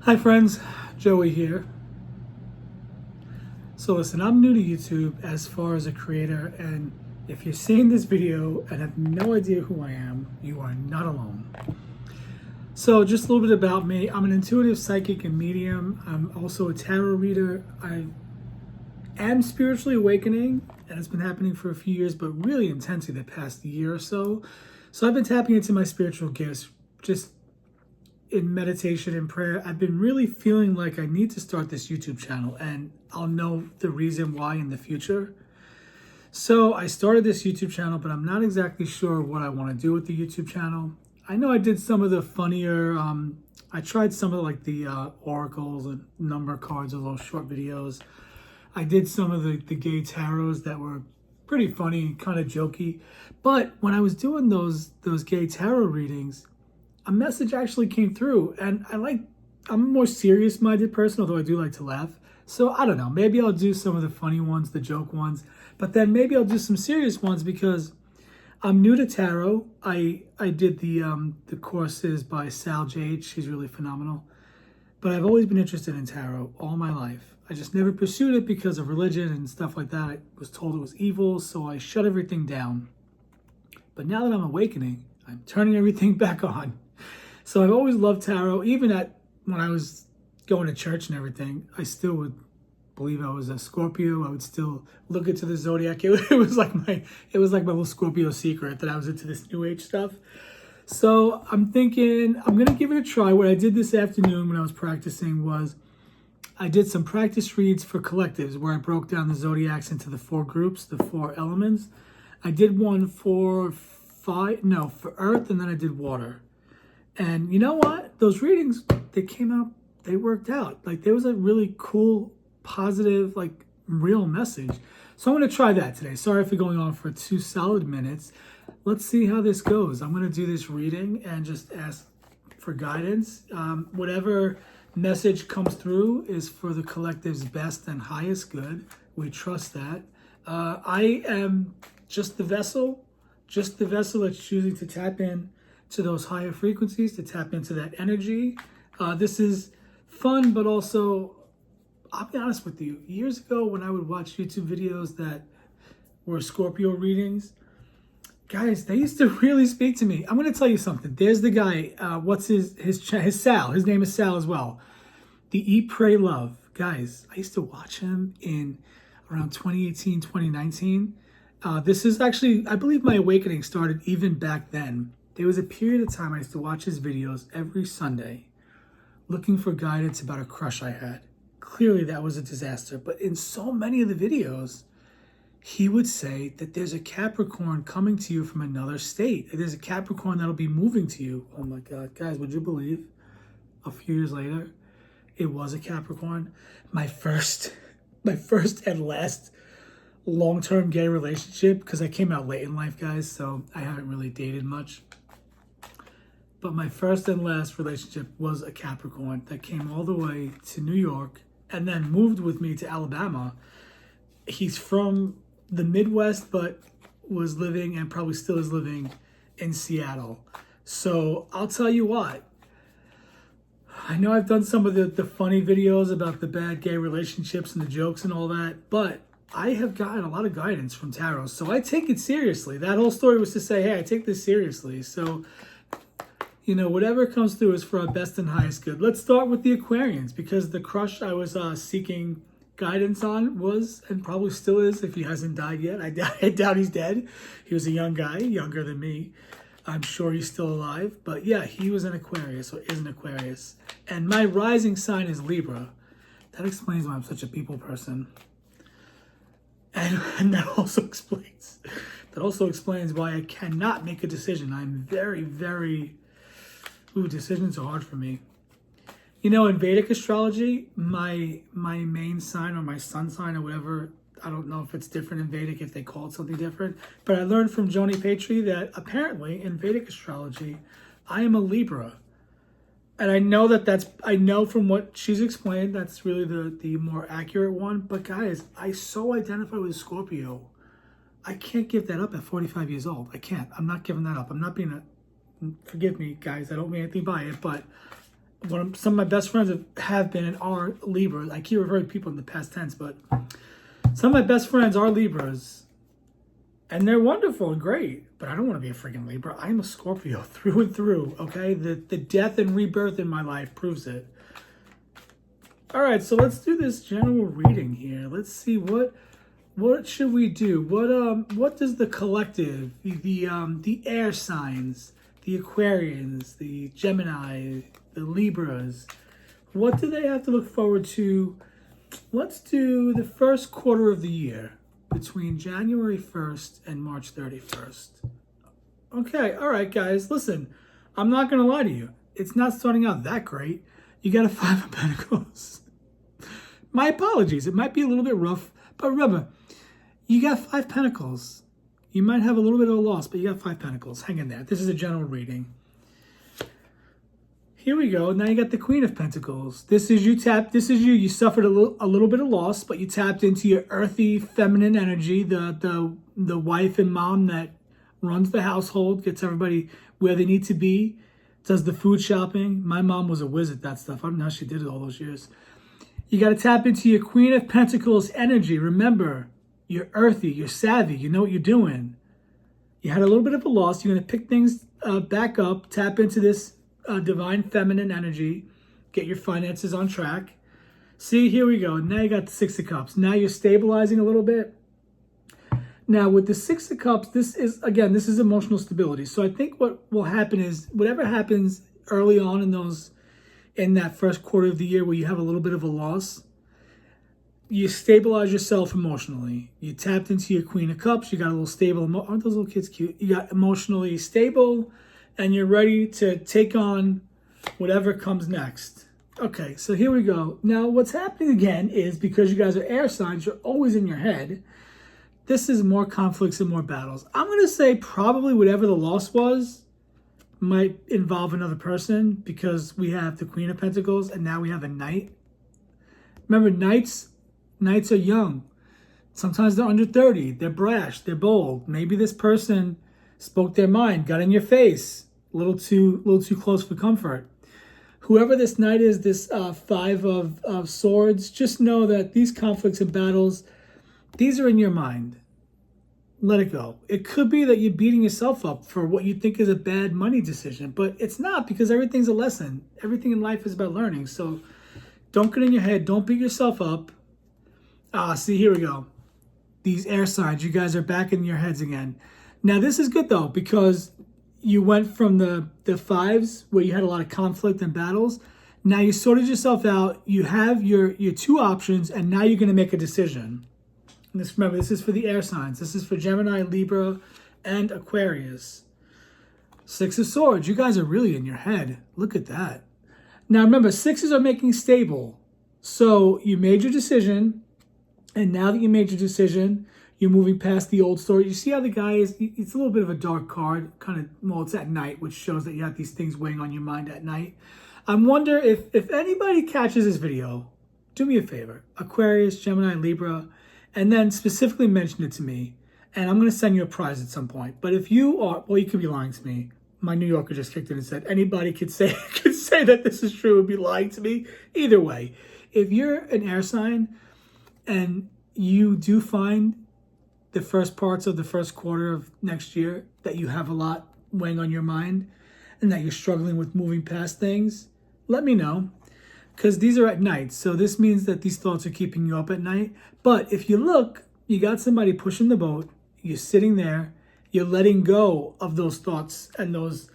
Hi friends, Joey here. So listen, I'm new to YouTube as far as a creator, and if you're seeing this video and have no idea who I am, you are not alone. So just a little bit about me. I'm an intuitive psychic and medium. I'm also a tarot reader. I am spiritually awakening, and it's been happening for a few years, but really intensely the past year or so. So I've been tapping into my spiritual gifts just in meditation and prayer. I've been really feeling like I need to start this YouTube channel, and I'll know the reason why in the future. So I started this YouTube channel, but I'm not exactly sure what I want to do with the YouTube channel. I know I did some of the funnier, I tried some of like the oracles and number cards, or those short videos. I did some of the gay tarots that were pretty funny, kind of jokey. But when I was doing those gay tarot readings, a message actually came through, and I'm a more serious minded person, although I do like to laugh. So I don't know, maybe I'll do some of the funny ones, the joke ones, but then maybe I'll do some serious ones because I'm new to tarot. I did the courses by Sal Jade. She's really phenomenal. But I've always been interested in tarot all my life. I just never pursued it because of religion and stuff like that. I was told it was evil, so I shut everything down. But now that I'm awakening, I'm turning everything back on. So I've always loved tarot. Even when I was going to church and everything, I still would believe I was a Scorpio. I would still look into the zodiac. It was like my little Scorpio secret that I was into this new age stuff. So I'm thinking I'm gonna give it a try. What I did this afternoon when I was practicing was I did some practice reads for collectives where I broke down the zodiacs into the four groups, the four elements. I did one for Earth, and then I did water. And you know what? Those readings, they came out, they worked out. Like there was a really cool, positive, like real message. So I'm going to try that today. Sorry for going on for 2 solid minutes. Let's see how this goes. I'm going to do this reading and just ask for guidance. Whatever message comes through is for the collective's best and highest good. We trust that. I am just the vessel that's choosing to tap in to those higher frequencies, to tap into that energy. This is fun, but also, I'll be honest with you, years ago when I would watch YouTube videos that were Scorpio readings, guys, they used to really speak to me. I'm going to tell you something. There's the guy, what's his Sal. His name is Sal as well. The Eat, Pray, Love. Guys, I used to watch him in around 2018, 2019. This is actually, I believe my awakening started even back then. There was a period of time I used to watch his videos every Sunday looking for guidance about a crush I had. Clearly that was a disaster, but in so many of the videos, he would say that there's a Capricorn coming to you from another state. There's a Capricorn that'll be moving to you. Oh my God, guys, would you believe a few years later, it was a Capricorn? My first and last long-term gay relationship, because I came out late in life, guys, so I haven't really dated much. But my first and last relationship was a Capricorn that came all the way to New York and then moved with me to Alabama. He's from the Midwest, but was living and probably still is living in Seattle. So I'll tell you what, I know I've done some of the funny videos about the bad gay relationships and the jokes and all that, but I have gotten a lot of guidance from tarot. So I take it seriously. That whole story was to say, hey, I take this seriously. So whatever comes through is for our best and highest good. Let's start with the Aquarians, because the crush I was seeking guidance on was, and probably still is, if he hasn't died yet. I doubt he's dead. He was a young guy, younger than me. I'm sure he's still alive. But yeah, he was an Aquarius, or is an Aquarius. And my rising sign is Libra. That explains why I'm such a people person. And that also explains why I cannot make a decision. I'm very, very... decisions are hard for me. In Vedic astrology, my main sign, or my sun sign, or whatever, I don't know if it's different in Vedic, if they call it something different, but I learned from Joni Petri that apparently in Vedic astrology, I am a Libra. And I know from what she's explained, that's really the more accurate one. But guys, I so identify with Scorpio. I can't give that up at 45 years old. I can't. I'm not giving that up. I'm not being forgive me, guys, I don't mean anything by it, but some of my best friends have been and are Libras. I keep referring to people in the past tense, but some of my best friends are Libras, and they're wonderful and great. But I don't want to be a freaking Libra. I'm a Scorpio through and through. Okay, the death and rebirth in my life proves it. All right, so let's do this general reading here. Let's see what should we do. What does the collective, the air signs, the Aquarians, the Gemini, the Libras, what do they have to look forward to? Let's do the first quarter of the year between January 1st and March 31st. Okay, all right, guys, listen, I'm not going to lie to you. It's not starting out that great. You got a 5 of Pentacles. My apologies. It might be a little bit rough, but remember, you got 5 Pentacles. You might have a little bit of a loss, but you got 5 Pentacles. Hang in there. This is a general reading. Here we go. Now you got the Queen of Pentacles. This is you. You suffered a little bit of loss, but you tapped into your earthy, feminine energy, the wife and mom that runs the household, gets everybody where they need to be, does the food shopping. My mom was a whiz at that stuff. I don't know how she did it all those years. You got to tap into your Queen of Pentacles energy. Remember, you're earthy, you're savvy, you know what you're doing. You had a little bit of a loss. You're going to pick things back up, tap into this divine feminine energy, get your finances on track. See, here we go. Now you got the 6 of Cups. Now you're stabilizing a little bit. Now with the 6 of Cups, this is emotional stability. So I think what will happen is whatever happens early on in that first quarter of the year where you have a little bit of a loss, you stabilize yourself emotionally. You tapped into your Queen of Cups. You got a little stable. Aren't those little kids cute? You got emotionally stable, and you're ready to take on whatever comes next. Okay, so here we go. Now, what's happening again is because you guys are air signs, you're always in your head. This is more conflicts and more battles. I'm going to say probably whatever the loss was might involve another person because we have the Queen of Pentacles and now we have a Knight. Remember, Knights are young. Sometimes they're under 30. They're brash. They're bold. Maybe this person spoke their mind, got in your face, a little too close for comfort. Whoever this Knight is, this 5 of Swords, just know that these conflicts and battles, these are in your mind. Let it go. It could be that you're beating yourself up for what you think is a bad money decision, but it's not, because everything's a lesson. Everything in life is about learning. So don't get in your head. Don't beat yourself up. See, here we go. These air signs, you guys are back in your heads again. Now, this is good, though, because you went from the 5s where you had a lot of conflict and battles. Now you sorted yourself out. You have your 2 options, and now you're going to make a decision. And remember, this is for the air signs. This is for Gemini, Libra, and Aquarius. 6 of Swords. You guys are really in your head. Look at that. Now, remember, 6s are making stable. So you made your decision, and now that you made your decision, you're moving past the old story. You see how the guy is, it's a little bit of a dark card, kind of, well, it's at night, which shows that you have these things weighing on your mind at night. I wonder if anybody catches this video, do me a favor, Aquarius, Gemini, Libra, and then specifically mention it to me, and I'm going to send you a prize at some point. But if you are, well, you could be lying to me. My New Yorker just kicked in and said, anybody could say that this is true and be lying to me. Either way, if you're an air sign and you do find the first parts of the first quarter of next year that you have a lot weighing on your mind and that you're struggling with moving past things, let me know, because these are at night. So this means that these thoughts are keeping you up at night. But if you look, you got somebody pushing the boat, you're sitting there, you're letting go of those thoughts and those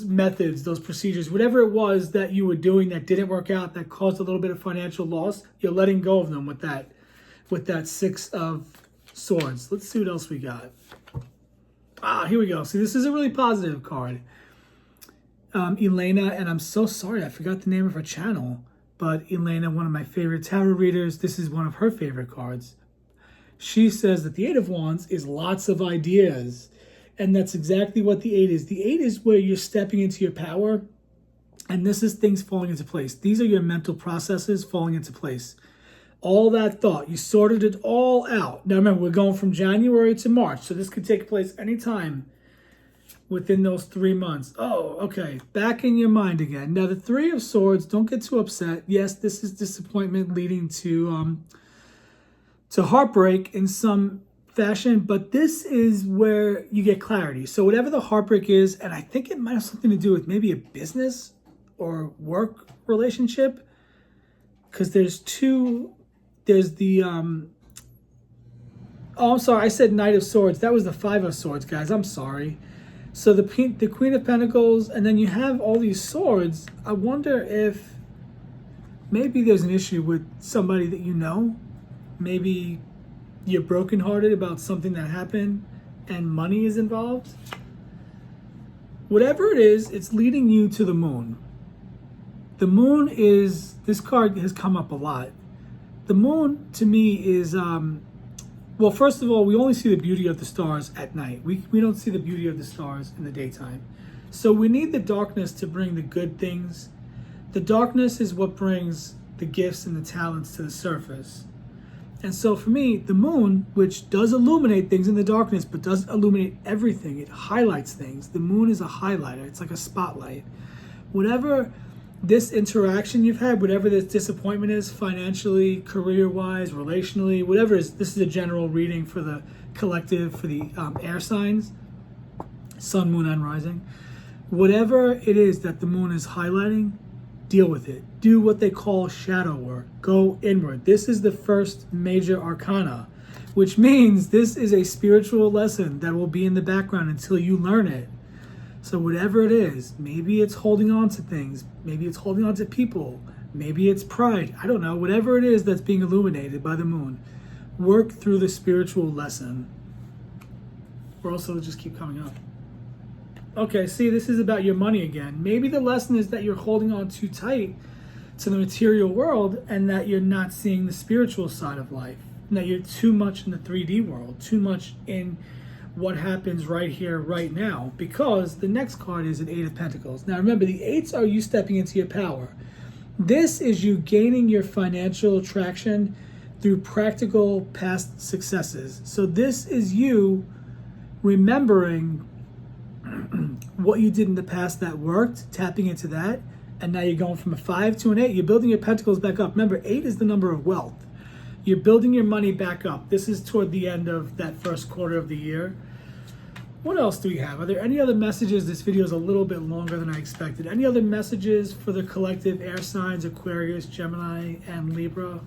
methods, those procedures, whatever it was that you were doing that didn't work out, that caused a little bit of financial loss, you're letting go of them with that 6 of Swords. Let's see what else we got. Here we go. See, this is a really positive card. Elena, and I'm so sorry, I forgot the name of her channel, but Elena, one of my favorite tarot readers, this is one of her favorite cards. She says that the 8 of Wands is lots of ideas, and that's exactly what the 8 is. The 8 is where you're stepping into your power, and this is things falling into place. These are your mental processes falling into place. All that thought, you sorted it all out. Now remember, we're going from January to March, so this could take place anytime within those 3 months. Oh, okay. Back in your mind again. Now, the Three of Swords, don't get too upset. Yes, this is disappointment leading to heartbreak in some fashion, but this is where you get clarity. So whatever the heartbreak is, and I think it might have something to do with maybe a business or work relationship, because there's the oh, I'm sorry, I said Knight of Swords. That was the Five of Swords, guys. I'm sorry. So the Queen of Pentacles, and then you have all these swords. I wonder if maybe there's an issue with somebody that you know. Maybe you're brokenhearted about something that happened and money is involved. Whatever it is, it's leading you to the moon. The moon is, this card has come up a lot. The moon to me is, well, first of all, we only see the beauty of the stars at night. We don't see the beauty of the stars in the daytime. So we need the darkness to bring the good things. The darkness is what brings the gifts and the talents to the surface. And so for me, the moon, which does illuminate things in the darkness, but doesn't illuminate everything, it highlights things. The moon is a highlighter. It's like a spotlight. Whatever this interaction you've had, whatever this disappointment is, financially, career-wise, relationally, whatever it is, this is a general reading for the collective, for the air signs, sun, moon, and rising. Whatever it is that the moon is highlighting, deal with it. Do what they call shadow work. Go inward. This is the first major arcana, which means this is a spiritual lesson that will be in the background until you learn it. So whatever it is, maybe it's holding on to things, maybe it's holding on to people, maybe it's pride, I don't know, whatever it is that's being illuminated by the moon, work through the spiritual lesson. Or else it'll just keep coming up. Okay, see, this is about your money again. Maybe the lesson is that you're holding on too tight to the material world and that you're not seeing the spiritual side of life. And that you're too much in the 3D world, too much in what happens right here, right now, because the next card is an Eight of Pentacles. Now remember, the eights are you stepping into your power. This is you gaining your financial traction through practical past successes. So this is you remembering what you did in the past that worked, tapping into that, and now you're going from a 5 to an 8. You're building your pentacles back up. Remember, 8 is the number of wealth. You're building your money back up. This is toward the end of that first quarter of the year. What else do we have? Are there any other messages? This video is a little bit longer than I expected. Any other messages for the collective air signs, Aquarius, Gemini, and Libra?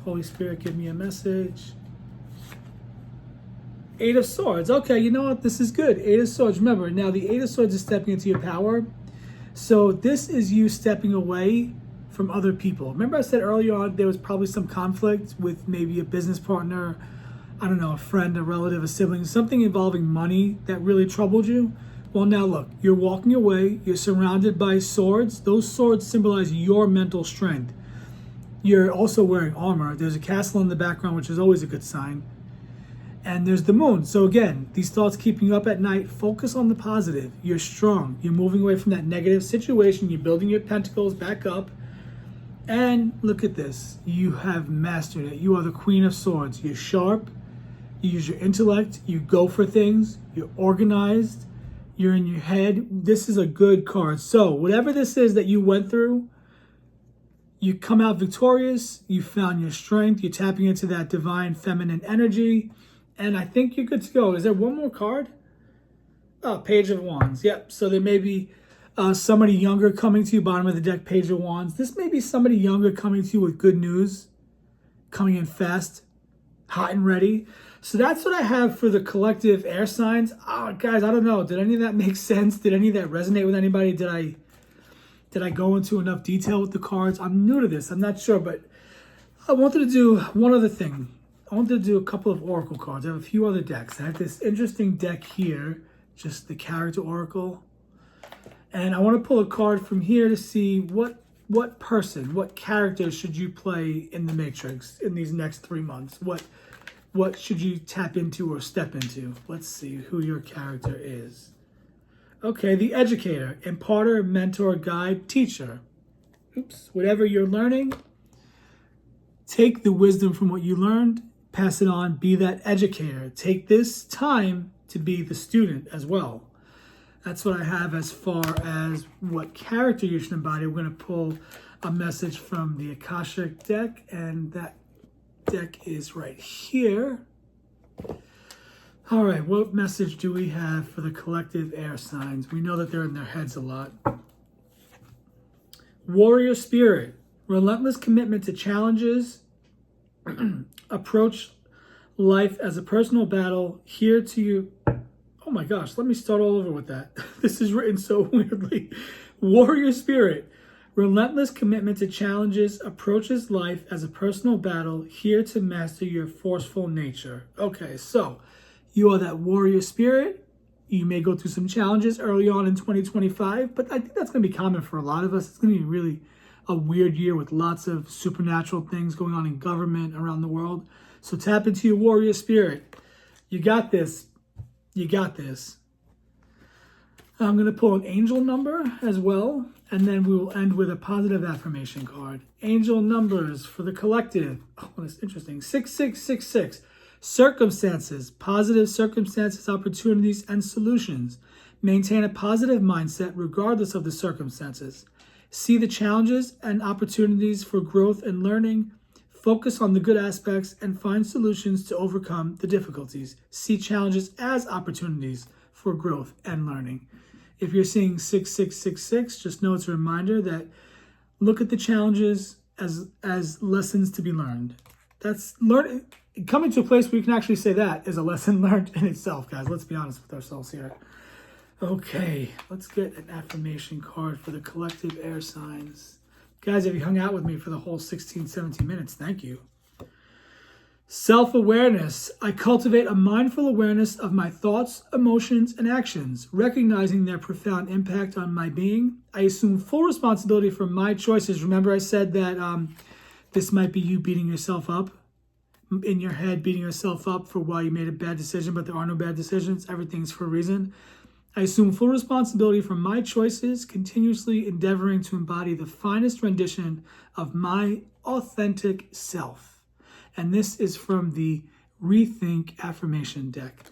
Holy Spirit, give me a message. Eight of Swords. Okay, you know what? This is good. Eight of Swords. Remember, now the Eight of Swords is stepping into your power. So this is you stepping away from other people. Remember I said earlier on there was probably some conflict with maybe a business partner, I don't know, a friend, a relative, a sibling, something involving money that really troubled you. Well, now look, you're walking away. You're surrounded by swords. Those swords symbolize your mental strength. You're also wearing armor. There's a castle in the background, which is always a good sign. And there's the moon. So again, these thoughts keeping you up at night, focus on the positive. You're strong. You're moving away from that negative situation. You're building your pentacles back up. And look at this. You have mastered it. You are the Queen of Swords. You're sharp. You use your intellect. You go for things. You're organized. You're in your head. This is a good card. So whatever this is that you went through, you come out victorious. You found your strength. You're tapping into that divine feminine energy. And I think you're good to go. Is there one more card? Oh, Page of Wands. Yep. So there may be somebody younger coming to you, bottom of the deck, Page of Wands. This may be somebody younger coming to you with good news, coming in fast, hot and ready. So that's what I have for the collective air signs. Oh, guys, I don't know. Did any of that make sense? Did any of that resonate with anybody? Did I go into enough detail with the cards? I'm new to this. I'm not sure, but I wanted to do one other thing. I wanted to do a couple of oracle cards. I have a few other decks. I have this interesting deck here, just the character oracle. And I want to pull a card from here to see what person, what character should you play in the Matrix in these next 3 months? What should you tap into or step into? Let's see who your character is. Okay, the educator, imparter, mentor, guide, teacher. Oops, whatever you're learning, take the wisdom from what you learned, pass it on, be that educator. Take this time to be the student as well. That's what I have as far as what character you should embody. We're going to pull a message from the Akashic deck, and that deck is right here. All right, what message do we have for the collective air signs? We know that they're in their heads a lot. Warrior spirit, relentless commitment to challenges, approach life as a personal battle, here to you. Oh my gosh, let me start all over with that. This is written so weirdly. Warrior spirit, relentless commitment to challenges, approaches life as a personal battle, here to master your forceful nature. Okay, so you are that warrior spirit. You may go through some challenges early on in 2025, but I think that's going to be common for a lot of us. It's going to be really a weird year with lots of supernatural things going on in government around the world. So tap into your warrior spirit. You got this. You got this. I'm going to pull an angel number as well, and then we will end with a positive affirmation card. Angel numbers for the collective. Oh, that's interesting. 6666. Circumstances, positive circumstances, opportunities, and solutions. Maintain a positive mindset regardless of the circumstances. See the challenges and opportunities for growth and learning. Focus on the good aspects and find solutions to overcome the difficulties. See challenges as opportunities for growth and learning. If you're seeing 6666, just know it's a reminder that look at the challenges as lessons to be learned. That's coming to a place where you can actually say that is a lesson learned in itself, guys. Let's be honest with ourselves here. Okay, let's get an affirmation card for the collective air signs. Guys, if you hung out with me for the whole 16, 17 minutes, thank you. Self-awareness. I cultivate a mindful awareness of my thoughts, emotions, and actions, recognizing their profound impact on my being. I assume full responsibility for my choices. Remember I said that this might be you beating yourself up in your head, beating yourself up for why you made a bad decision, but there are no bad decisions. Everything's for a reason. I assume full responsibility for my choices, continuously endeavoring to embody the finest rendition of my authentic self. And this is from the Rethink Affirmation deck.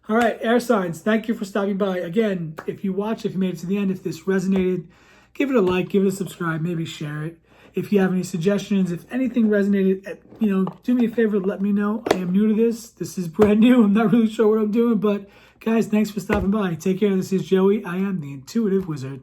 All right, air signs, thank you for stopping by. Again, if you watch, if you made it to the end, if this resonated, give it a like, give it a subscribe, maybe share it. If you have any suggestions, if anything resonated, do me a favor, let me know. I am new to this. This is brand new. I'm not really sure what I'm doing, but guys, thanks for stopping by. Take care. This is Joey. I am the Intuitive Wizard.